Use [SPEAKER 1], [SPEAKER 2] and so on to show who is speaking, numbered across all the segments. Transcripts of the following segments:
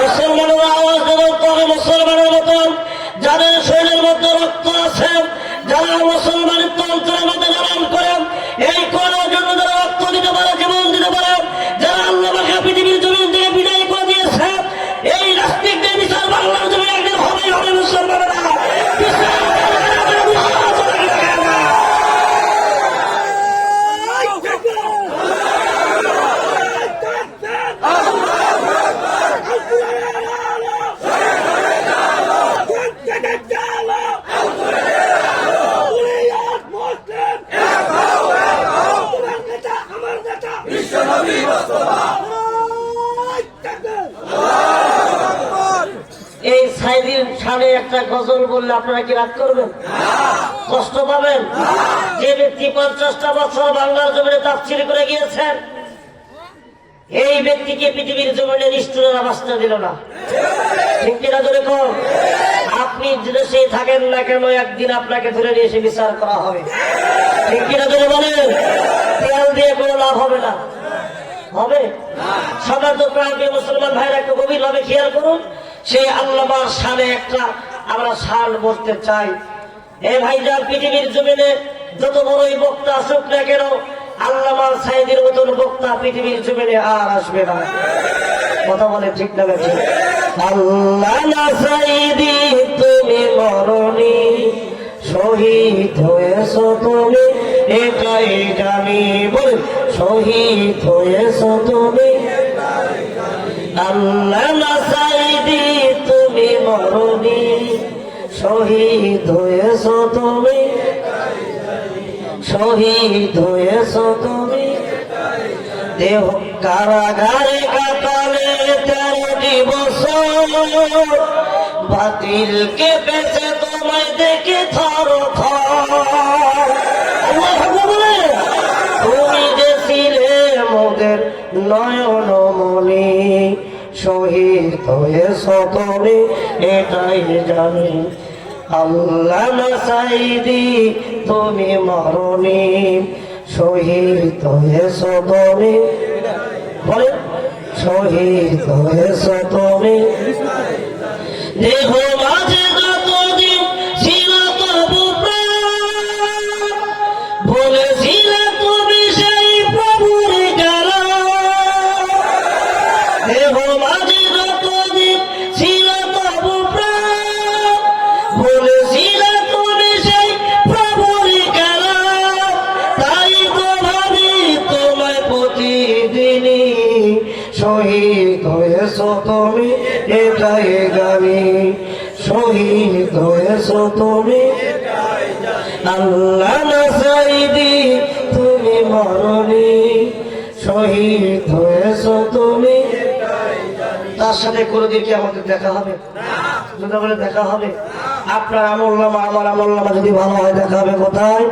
[SPEAKER 1] মুসলমানেরা আওয়াজ দেবেন তবে মুসলমানের মতন যাদের শরীরের মধ্যে রক্ত আছে, যারা মুসলমানের তন্ত্রের মধ্যে লালন করেন, এই কোরআনের জন্য যারা রক্ত দিতে পারে, জীবন দিতে পারে, যারা আল্লাহকে পৃথিবীর জমিন থেকে বিদায় করে দিয়েছে, এই নাস্তিকদের বিচার বাংলার জমিনে একদিন হবেই হবে। মুসলমানেরা এই সাইদির সামনে একটা গজল বললে আপনারা কি রাগ করবেন? কষ্ট পাবেন? যে ব্যক্তি 50টা বছর বাংলার জমিনে তাফসীর করে গিয়েছেন, এই ব্যক্তিকে পৃথিবীর জমিনে নিষ্ঠুরের আবাসটা দিল না। ঠিক কিনা ধরে কম? আপনি দেশে থাকেন না কেন, একদিন আপনাকে ধরে নিয়ে এসে বিচার করা হবে। ঠিক কিনা ধরে বলেন? তেল দিয়ে কোনো লাভ হবে না। হবে সবার তো প্রাণপ্রিয় মুসলমান ভাইরা একটু গভীর ভাবে খেয়াল করুন। সেই আল্লামার শানে একটা আমরা শান বলতে চাই। এই ভাইজান, পৃথিবীর জমিনে যত বড়ই বক্তা আসুক না কেন, আল্লামা সাইদির মতন বক্তা পৃথিবীর জমিনে আর আসবে না। কথা বলে ঠিক না বেঠি? আল্লামা সাইদি তুমি মরণি, শহীদ হয়েছ তুমি এটাই জানি। বলে শহীদ হয়েছ তুমি। আল্লামা সাইদি তুমি মরণি, শহীদ হয়েছ তুমি, শহীদ হয়েছ তুমি। দেহ কারাগারে কাটালে 13টি বছর, বাতিলকে বেঁচে তোমায় দেখে থর থর। তুমি যে ছিলে মোদের নয়নমণি, শহীদ হয়েছ তুমি এটাই জানি। আল্লামা সাইদি তুমি মরণি, শহীদ হয়েছ তুমি। বলে শহীদ হয়েছ তুমি। দেহ মাঝে যতদিন ছিল তবু প্রাণ, বলেছিলে তুমি সেই প্রভুর জ্বালা। দেহ মাঝে যতদিন ছিল তবু প্রাণ, বলেছিলে তুমি সেই প্রভুর জ্বালা। তাই তো ভাবি তোমায় প্রতিদিনই, শহীদ হয়েছ তুমি এটাই জানি। শহীদ হয়েছ তুমি। আল্লামা সাইদি তুমি মরণি, শহীদ হয়েছ তুমি। তার সাথে কোনদিন কি আমাদের দেখা হবে? যদি বলে দেখা হবে, আপনার আমলনামা আমার আমলনামা যদি ভালো হয়, দেখা হবে কোথায়?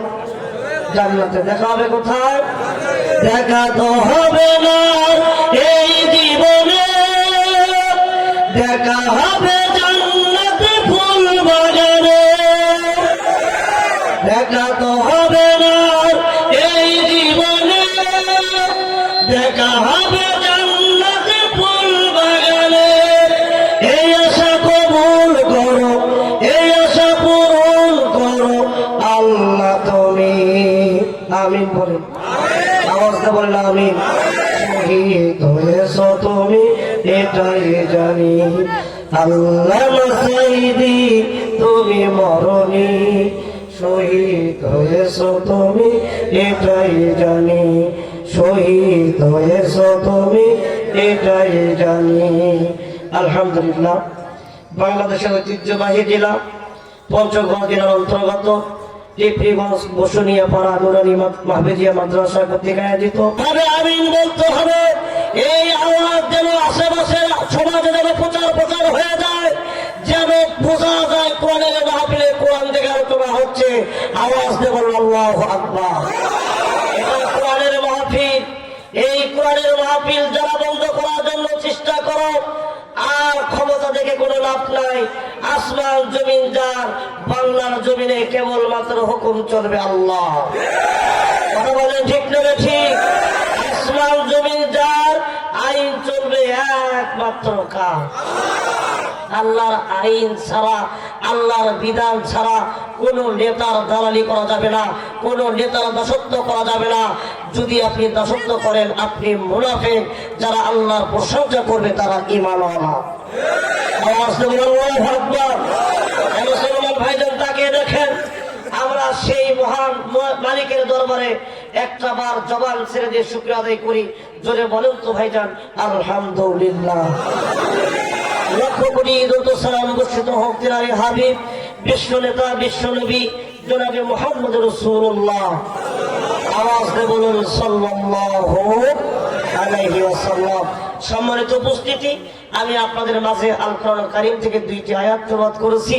[SPEAKER 1] জান্নাতে। দেখা হবে কোথায়? দেখা তো হবে না এই জীবনে, দেখা হবে জান্নাতে ফুল বাগানে। দেখা তো হবে না এই জীবনে, দেখা হবে জান্নাতে ফুল বাগানে। এই আশা কবুল করো, এই আশা পূরণ করো আল্লাহ তুমি। আমিন বলেন, আওয়াজটা বলেন আমিন। শহীদ হয়েছ তুমি এটাই জানি। আল্লামা সাইদি তুমি মরণি, শহীদ হয়েছ তুমি এটাই জানি। শহীদ হয়েছ তুমি এটাই জানি। আলহামদুলিল্লাহ, বাংলাদেশের ঐতিহ্যবাহী জেলা পঞ্চগড় জেলার অন্তর্গত টিপরিগঞ্জ বসুনিয়া পাড়া নুরানি মাহফিজিয়া মাদ্রাসা কর্তৃক আয়োজিত হবে। আমিন বলতে হবে। এই আওয়াজ যেন আশেপাশের সমাজে যেন প্রচার হয়ে যায়, যেন বোঝা যায় কোরআনের মাহফিলে কোরআন থেকে আলোচনা হচ্ছে। আওয়াজ দেব আল্লাহু আকবার। এটা কোরআনের মাহফিল। এই কোরআনের মাহফিল যারা বন্ধ করার জন্য চেষ্টা করো, আর ক্ষমতা দেখে কোনো লাভ নাই। আসমান জমিন যার, বাংলার জমিনে কেবলমাত্র হুকুম চলবে আল্লাহ। কথা বলেন ঠিক না ঠিক? আসমান জমিন যার, আইন চলবে একমাত্র কার? আল্লাহর আইন ছাড়া, আল্লাহর বিধান ছাড়া কোন নেতার দালালি করা যাবে না, কোন নেতার দাসত্ব করা যাবে না। যদি আপনি দাসত্ব করেন আপনি মুনাফিক, যারা আল্লাহর প্রশংসা করবে তারা ঈমানওয়ালা। মুসলমান ভাইজান তাকে দেখেন, আমরা সেই মহান মালিকের দরবারে একটা বার জবান ছেড়ে দিয়ে শুকরিয়া আদায় করি। জোরে বলেন তো ভাইজান আলহামদুলিল্লাহ। লক্ষ কোটি দরুদ সালাম বর্ষিত হোক তিনার হাবিব বিশ্ব নেতা বিশ্ব নবী জনাবে মুহাম্মদ রাসূলুল্লাহ। আওয়াজ দিয়ে বলুন সাল্লাল্লাহু আলাইহি ওয়াসাল্লাম। সম্মানিত উপস্থিতি, আমি আপনাদের মাঝে আল কোরআনুল কারীম থেকে 2টি আয়াত তেলাওয়াত করেছি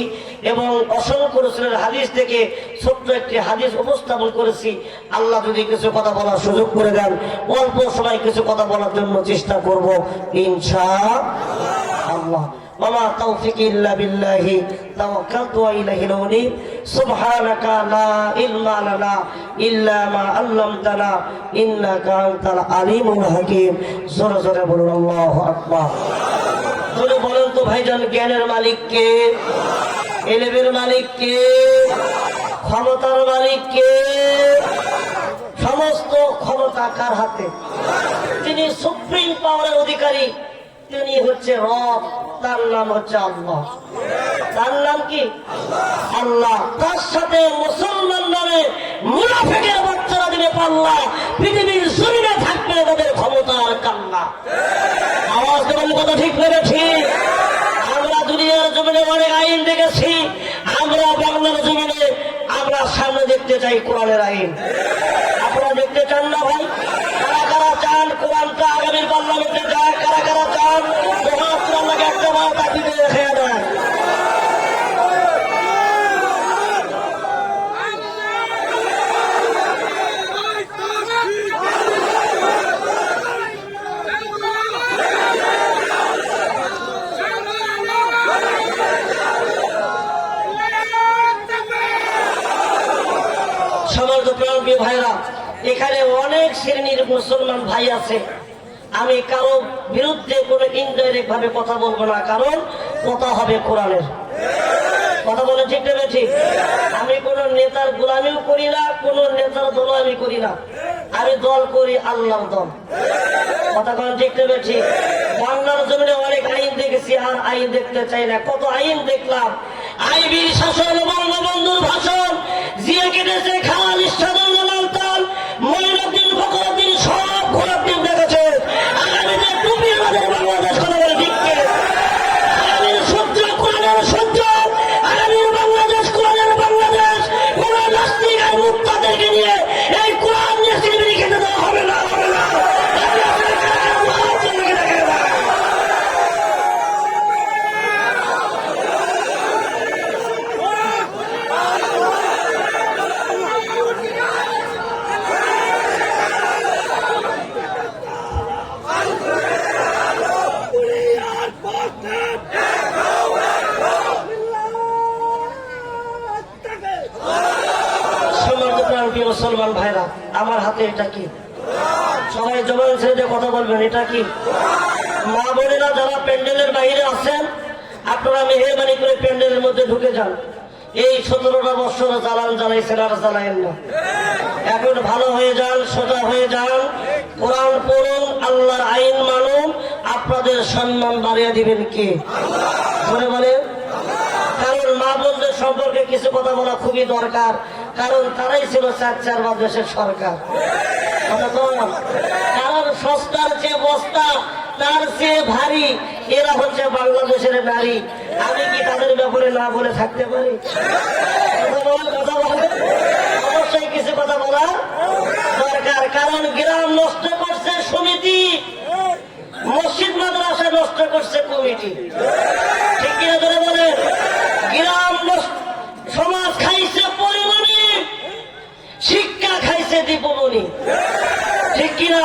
[SPEAKER 1] এবং অসংখ্য রাসূলের হাদিস থেকে ছোট্ট একটি হাদিস উপস্থাপন করেছি। আল্লাহ যদি কিছু কথা বলার সুযোগ করে দেন, অল্প সময় কিছু কথা বলার জন্য চেষ্টা করব ইনশাআল্লাহ। ওমা তাওফিকি ইল্লা বিল্লাহি তাওয়াক্কালতু ওয়া ইলাইহিল উনীব। সুবহানাকা লা ইলমা লানা ইল্লা মা আল্লামতানা ইন্নাকা আনতাল আলিমুল হাকীম। জোরে জোরে বলুন আল্লাহু আকবার। জোরে বলেন তো ভাইজান, জ্ঞানের মালিক কে? ইলমের মালিক কে? ক্ষমতার মালিক কে? সমস্ত ক্ষমতা কার হাতে? তিনি সুপ্রিম পাওয়ারের অধিকারী, তিনি হচ্ছে রব, তার নাম হচ্ছে আল্লাহ। তার নাম কি? আল্লাহ। তার সাথে মুসলমান নামে মুনাফিকের বাচ্চারা দিবে পাল্লা, পৃথিবীর জমিনে থাকবে তাদের ক্ষমতা আর কান্না। আওয়াজ দেবেন, কথা ঠিক মেরেছি? আমরা দুনিয়ার জমিনে অনেক আইন দেখেছি, আমরা বাংলার জমিনে আমরা সামনে দেখতে চাই কোরআনের আইন। আপনারা দেখতে চান না ভাই? কারা কারা চান কোরআনটা আগামীর পার্লামেন্টে যায়? কারা কারা চান? আল্লাহকে একটা বার তাকিয়ে রেখে দেয়। ভাইরা, এখানে অনেক শ্রেণীর মুসলমান ভাই আছে। আমি কারো বিরুদ্ধে কোনো ইনডাইরেক্ট ভাবে কথা বলবো না, কারণ কথা হবে কোরআনের। কথা বলে ঠিক না ঠিক? আমি কোন নেতার গোলামিও করি না, কোন নেতার দল আমি করি না। আমি দল করি আল্লাহর দল। কথা কোন ঠিক না ঠিক? বাংলার জমিনে অনেক আইন দেখেছি, আর আইন দেখতে চাই না। কত আইন দেখলাম, আইবির শাসন, বঙ্গবন্ধুর ভাষণ, জিয়া কেটেছে খাল, ইস্টাদুল্লাহ তাল, মঈনুদ্দিন ফখরুদ্দিন সব ঘোরার দিন দেখেছে। আগামীতে টুপি আমাদের বাংলাদেশ, কথা বলে ঠিক কে? আগামীর সূর্য কোরআনের সূর্য, আগামীর বাংলাদেশ কোরআনের বাংলাদেশ। কোন নাস্তিক আর মুক্তাদেরকে নিয়ে এই কোরআন নিয়ে সিনেমিনি খেতে দেওয়া হবে না, হবে না। মুসলমান ভাইরা, আমার হাতে এটা কি? সবাই জবান ছেড়ে কথা বলবেন, এটা কি? মা বোনেরা যারা প্যান্ডেলের বাইরে আছেন, আপনারা মেহেরবানি করে প্যান্ডেলের মধ্যে ঢুকে যান। এই 17টা বছর জ্বালান জ্বালাইছেন, আর জ্বালায়েন না। এখন ভালো হয়ে যান, সোজা হয়ে যান, কোরআন পড়ুন, আল্লাহর আইন মানুন। আপনাদের সম্মান বাড়িয়ে দিবেন কে? ধরে বলেন। কারণ মা বোনদের সম্পর্কে কিছু কথা বলা খুবই দরকার, কারণ তারাই ছিল 4 দেশের সরকার। কারণ সস্তার চেয়ে বস্তা, তার চেয়ে ভারী, এরা হচ্ছে বাংলাদেশের নারী। আমি কি তাদের ব্যাপারে না বলে থাকতে পারি? কথা বলে অবশ্যই কিছু কথা বলা দরকার। কারণ গ্রাম নষ্ট করছে সমিতি, মসজিদ মাদ্রাসা নষ্ট করছে কমিটি। ঠিক কিনা ধরে বলে? গ্রাম সমাজ খাইছে পরিমণি, শিক্ষা খাইছে দীপমণি। ঠিক কিনা?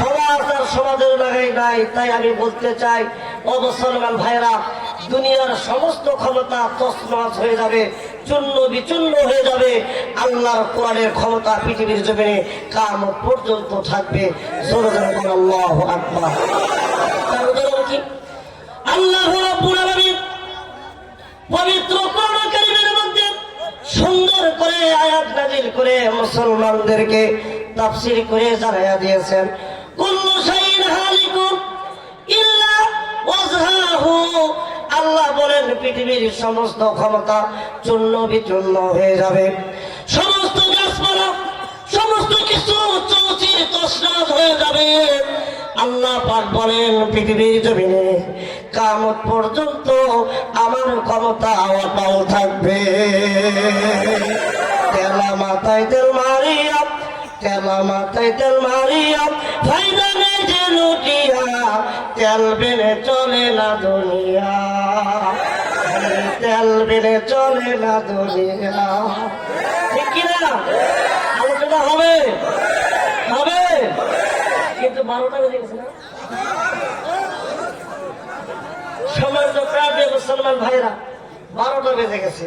[SPEAKER 1] সমাজ আর সমাজের লাগাই নাই। তাই আমি বলতে চাই, ও মুসলমান ভাইরা, দুনিয়ার সমস্ত ক্ষমতা তছনছ হয়ে যাবে, চূর্ণ বিচূর্ণ হয়ে যাবে। আল্লাহর কোরআনের ক্ষমতা পৃথিবীর জমিনে কিয়ামত পর্যন্ত থাকবে। জোরে জোরে বলেন আল্লাহু আকবার। তার উদাহরণ কি? আল্লাহ রাব্বুল আলামিন পবিত্র কোরআন কারীমের মধ্যে সুন্দর করে আয়াত নাযিল করে মুসলমানদেরকে তাফসীর করে জানায়া দিয়েছেন, কুল্লু শাইইন হালিকুন ইল্লা ওয়াজহাহু। আল্লাহ বলেন পৃথিবীর সমস্ত ক্ষমতা চূর্ণ বিচূর্ণ হয়ে যাবে, সমস্ত গাছপালা সমস্ত কিছু চৌচির তছনছ হয়ে যাবে। আল্লাহ পাক বলেন পৃথিবীর জমিনে কিয়ামত পর্যন্ত আমার ক্ষমতা অটল থাকবে। তেলা মাথায় তেল মারিয়া, তেলা মাথায় তেল মারিয়া, ফায়দা নেই যে লুটিয়া, তেল বেনে চলে না দুনিয়া, তেল বেনে চলে না দুনিয়া। ঠিক কিনা? আলোচনা হবে হবে, কিন্তু 12টা বেজে গেছে না? সময় তো প্রায় মুসলমান ভাইরা 12টা বেজে গেছে।